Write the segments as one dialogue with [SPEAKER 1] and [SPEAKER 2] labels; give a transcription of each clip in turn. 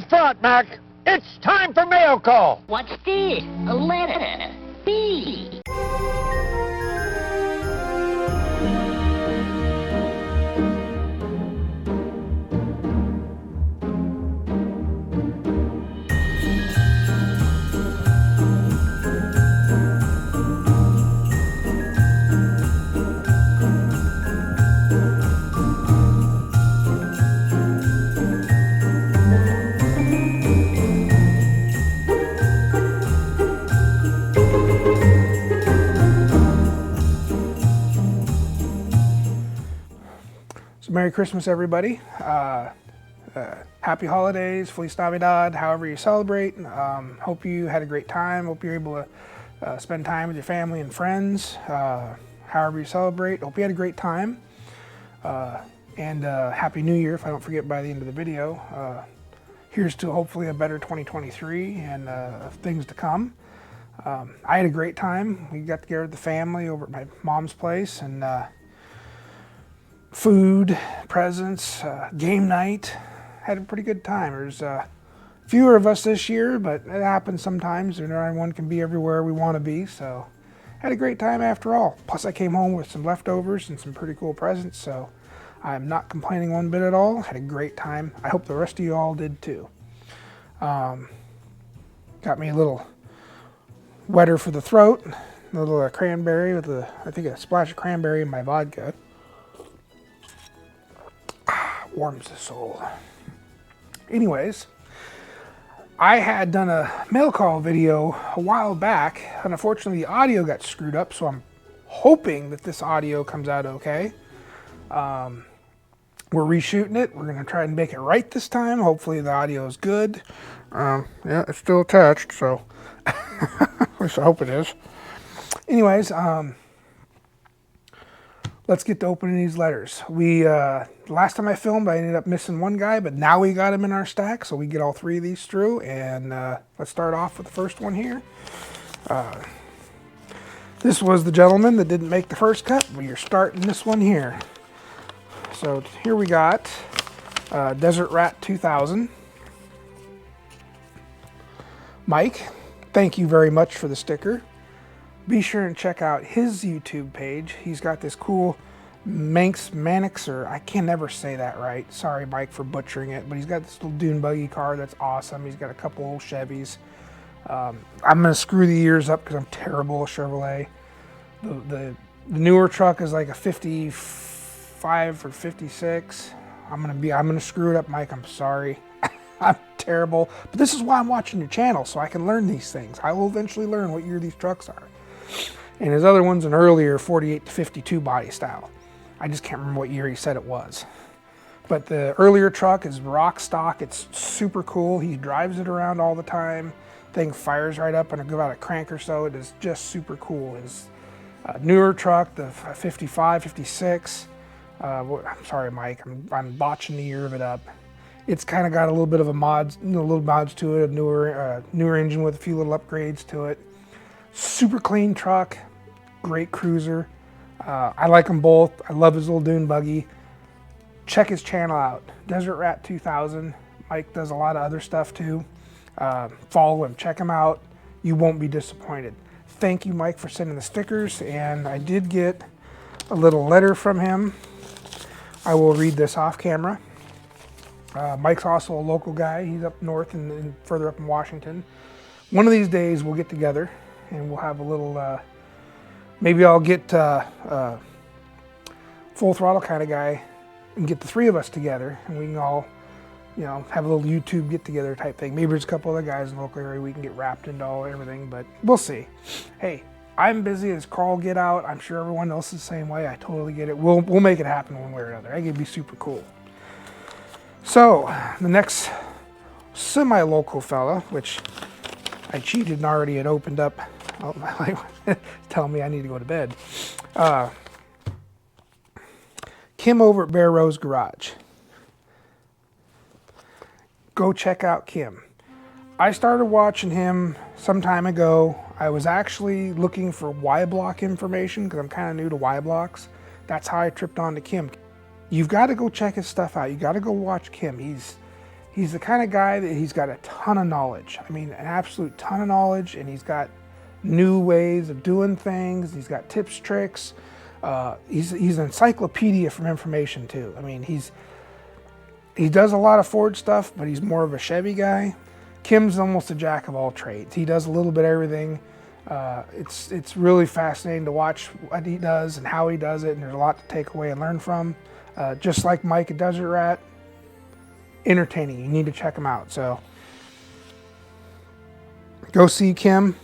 [SPEAKER 1] front, Mac. It's time for mail call.
[SPEAKER 2] What's this? A letter. B.
[SPEAKER 3] So Merry Christmas, everybody. Happy holidays, Feliz Navidad, however you celebrate. Hope you had a great time. Hope you're able to spend time with your family and friends, however you celebrate. Hope you had a great time. And Happy New Year, if I don't forget by the end of the video. Here's to hopefully a better 2023 and things to come. I had a great time. We got together with the family over at my mom's place, and food, presents, game night. Had a pretty good time. There's fewer of us this year, but it happens sometimes. And everyone can be everywhere we want to be, so had a great time after all. Plus I came home with some leftovers and some pretty cool presents, so I'm not complaining one bit at all. Had a great time. I hope the rest of you all did too. Got me a little wetter for the throat, a little cranberry with I think a splash of cranberry in my vodka. Warms the soul. Anyways, I had done a mail call video a while back, and unfortunately the audio got screwed up, so I'm hoping that this audio comes out okay. We're reshooting it. We're going to try and make it right this time. Hopefully the audio is good. Yeah, it's still attached, so at least I hope it is. Anyways, let's get to opening these letters. Last time I filmed, I ended up missing one guy, but now we got him in our stack, so we get all three of these through. And let's start off with the first one here. This was the gentleman that didn't make the first cut, but you're starting this one here. So here we got Desert Rat 2000. Mike, thank you very much for the sticker. Be sure and check out his YouTube page. He's got this cool Manx, or I can never say that right. Sorry, Mike, for butchering it, but he's got this little dune buggy car that's awesome. He's got a couple old Chevys. I'm going to screw the ears up because I'm terrible at Chevrolet. The newer truck is like a 55 or 56. I'm going to screw it up, Mike. I'm sorry. I'm terrible. But this is why I'm watching your channel, so I can learn these things. I will eventually learn what year these trucks are. And his other one's an earlier 48 to 52 body style. I just can't remember what year he said it was. But the earlier truck is rock stock. It's super cool. He drives it around all the time. Thing fires right up in about a crank or so. It is just super cool. His newer truck, the 55, 56. I'm sorry, Mike. I'm botching the year of it up. It's kind of got a little bit of a mods to it. A newer engine with a few little upgrades to it. Super clean truck, great cruiser. I like them both. I love his little dune buggy. Check his channel out, Desert Rat 2000. Mike does a lot of other stuff too. Follow him, check him out. You won't be disappointed. Thank you, Mike, for sending the stickers, and I did get a little letter from him. I will read this off camera. Mike's also a local guy. He's up north and further up in Washington. One of these days we'll get together and we'll have a little, maybe I'll get Full Throttle kind of guy and get the three of us together, and we can all, have a little YouTube get together type thing. Maybe there's a couple other guys in the local area we can get wrapped into everything, but we'll see. Hey, I'm busy as Carl get out. I'm sure everyone else is the same way. I totally get it. We'll make it happen one way or another. I think it'd be super cool. So the next semi-local fella, which I cheated and already had opened up, telling me I need to go to bed. Kim over at Bear Rose Garage. Go check out Kim. I started watching him some time ago. I was actually looking for Y block information because I'm kind of new to Y blocks. That's how I tripped onto Kim. You've got to go check his stuff out. You got to go watch Kim. He's the kind of guy that he's got a ton of knowledge. I mean, an absolute ton of knowledge, and he's got new ways of doing things. He's got tips, tricks. He's an encyclopedia from information too. I mean, he does a lot of Ford stuff, but he's more of a Chevy guy. Kim's almost a jack of all trades. He does a little bit of everything. It's really fascinating to watch what he does and how he does it, and there's a lot to take away and learn from. Just like Mike at Desert Rat, entertaining. You need to check him out. So go see Kim,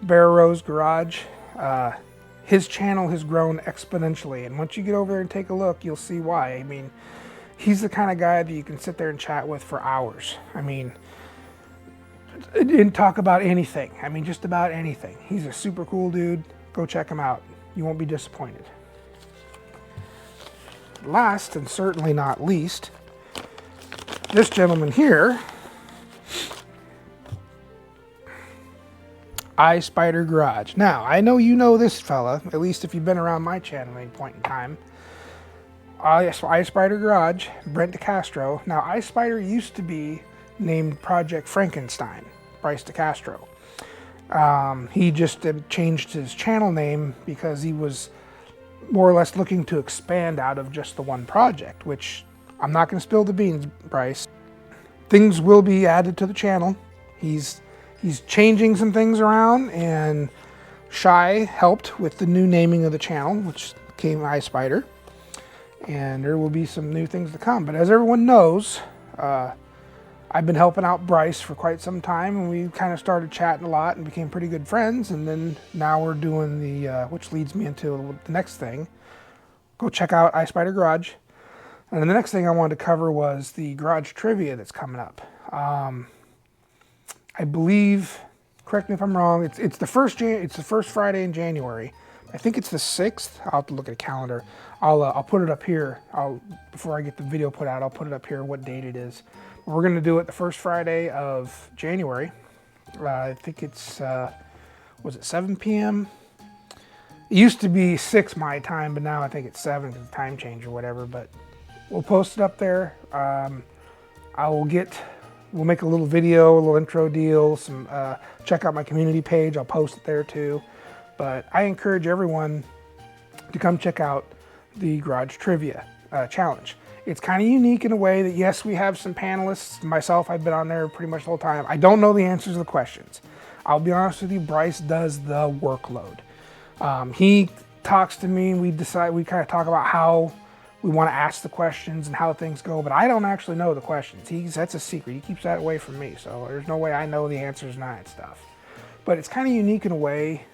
[SPEAKER 3] Bear Rose Garage. His channel has grown exponentially, and once you get over there and take a look, you'll see why. I mean, he's the kind of guy that you can sit there and chat with for hours. I mean, and talk about anything. I mean, just about anything. He's a super cool dude. Go check him out. You won't be disappointed. Last, and certainly not least, this gentleman here, iSpider Garage. Now, I know you know this fella, at least if you've been around my channel at any point in time. iSpider Garage, Brent DeCastro. Now, iSpider used to be named Project Frankenstein, Bryce DeCastro. He just changed his channel name because he was more or less looking to expand out of just the one project, which I'm not going to spill the beans, Bryce. Things will be added to the channel. He's changing some things around, and Shy helped with the new naming of the channel, which became iSpider. And there will be some new things to come. But as everyone knows, I've been helping out Bryce for quite some time, and we kind of started chatting a lot and became pretty good friends. And then now we're doing the, which leads me into the next thing. Go check out iSpider Garage. And then the next thing I wanted to cover was the garage trivia that's coming up. I believe, correct me if I'm wrong, it's the first Friday in January. I think it's the 6th. I'll have to look at a calendar. I'll put it up here. Before I get the video put out, I'll put it up here what date it is. We're going to do it the first Friday of January. I think it's, was it 7 p.m.? It used to be 6 my time, but now I think it's 7 because the time change or whatever. But we'll post it up there. We'll make a little video, a little intro deal. Check out my community page. I'll post it there too. But I encourage everyone to come check out the Garage Trivia Challenge. It's kind of unique in a way that, yes, we have some panelists. Myself, I've been on there pretty much the whole time. I don't know the answers to the questions. I'll be honest with you, Bryce does the workload. He talks to me, and we kind of talk about how we want to ask the questions and how things go, but I don't actually know the questions. That's a secret. He keeps that away from me, so there's no way I know the answers and that stuff. But it's kind of unique in a way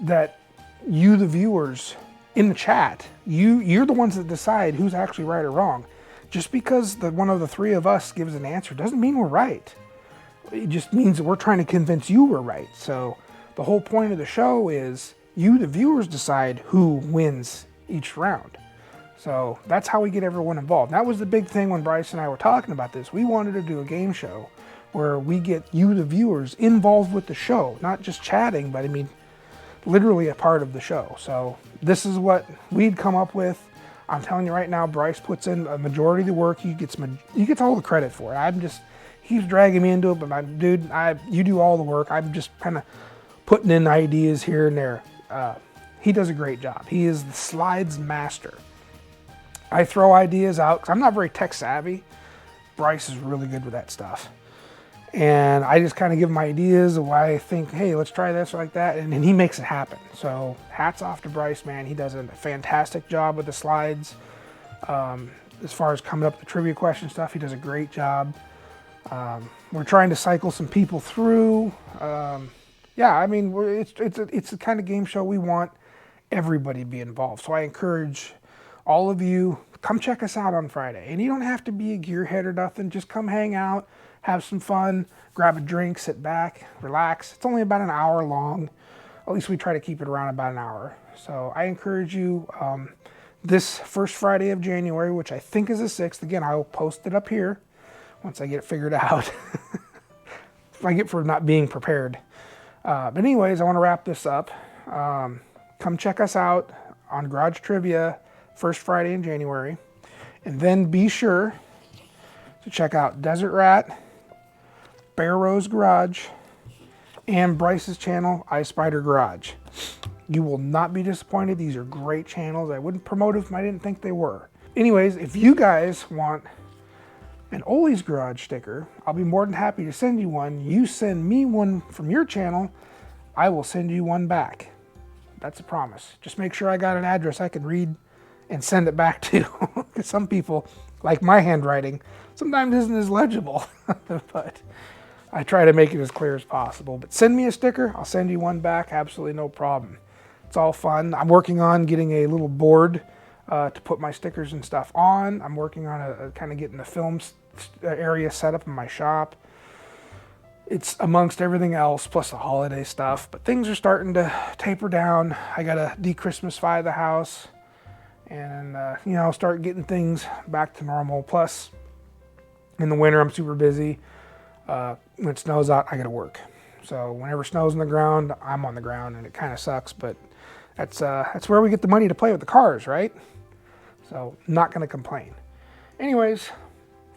[SPEAKER 3] that you, the viewers, in the chat, you're the ones that decide who's actually right or wrong. Just because one of the three of us gives an answer doesn't mean we're right. It just means that we're trying to convince you we're right. So the whole point of the show is you, the viewers, decide who wins each round. So that's how we get everyone involved. That was the big thing when Bryce and I were talking about this. We wanted to do a game show where we get you, the viewers, involved with the show. Not just chatting, but I mean, literally a part of the show. So this is what we'd come up with. I'm telling you right now, Bryce puts in a majority of the work. He gets all the credit for it. He's dragging me into it, but dude, you do all the work. I'm just kind of putting in ideas here and there. He does a great job. He is the slides master. I throw ideas out because I'm not very tech savvy. Bryce is really good with that stuff. And I just kind of give him ideas of why I think, hey, let's try this or like that. And he makes it happen. So hats off to Bryce, man. He does a fantastic job with the slides. As far as coming up with the trivia question stuff, he does a great job. We're trying to cycle some people through. Yeah, I mean, it's the kind of game show we want everybody to be involved. So I encourage all of you, come check us out on Friday. And you don't have to be a gearhead or nothing. Just come hang out, have some fun, grab a drink, sit back, relax. It's only about an hour long. At least we try to keep it around about an hour. So I encourage you, this first Friday of January, which I think is the 6th. Again, I'll post it up here once I get it figured out. If I get for not being prepared. But anyways, I want to wrap this up. Come check us out on Garage Trivia, first Friday in January. And then be sure So check out Desert Rat, Bear Rose Garage, and Bryce's channel, I Spider Garage. You will not be disappointed. These are great channels. I wouldn't promote them if I didn't think they were. Anyways, if you guys want an Ollie's Garage sticker, I'll be more than happy to send you one. You send me one from your channel, I will send you one back. That's a promise. Just make sure I got an address I can read and send it back to. Because some people, like my handwriting, sometimes isn't as legible. But I try to make it as clear as possible. But send me a sticker, I'll send you one back, absolutely no problem. It's all fun. I'm working on getting a little board to put my stickers and stuff on. I'm working on kind of getting the film area set up in my shop. It's amongst everything else, plus the holiday stuff. But things are starting to taper down. I got to de-Christmasify the house and, you know, start getting things back to normal. Plus, in the winter, I'm super busy. When it snows out, I got to work. So whenever snow's on the ground, I'm on the ground, and it kind of sucks, but that's where we get the money to play with the cars, right? So not going to complain. Anyways,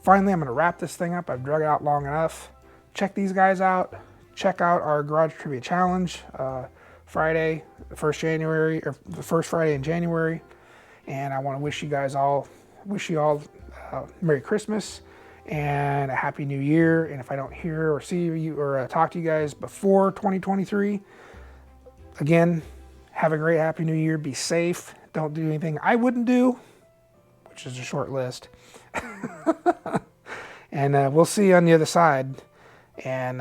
[SPEAKER 3] finally I'm going to wrap this thing up. I've drug it out long enough. Check these guys out. Check out our Garage Trivia Challenge, Friday, the 1st January, or the first Friday in January. And I want to wish you all Merry Christmas and a Happy New Year. And if I don't hear or see you or talk to you guys before 2023, again, have a great Happy New Year. Be safe. Don't do anything I wouldn't do, which is a short list. And we'll see you on the other side. And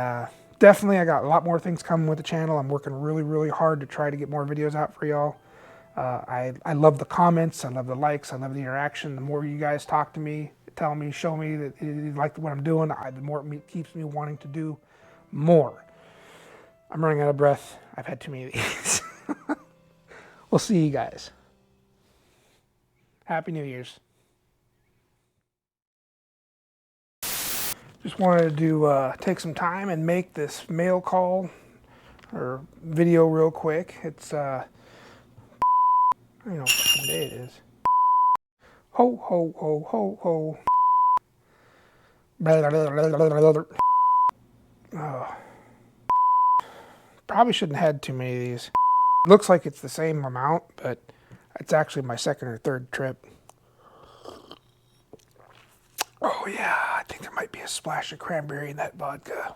[SPEAKER 3] definitely I got a lot more things coming with the channel. I'm working really, really hard to try to get more videos out for y'all. I love the comments. I love the likes. I love the interaction. The more you guys talk to me, tell me, show me that you like what I'm doing, the more it keeps me wanting to do more. I'm running out of breath. I've had too many of these. We'll see you guys. Happy New Year's. Just wanted to take some time and make this mail call or video real quick. It's, I don't know what day it is. Ho, ho, ho, ho, ho. Oh. Probably shouldn't have had too many of these. Looks like it's the same amount, but it's actually my second or third trip. Oh yeah, I think there might be a splash of cranberry in that vodka.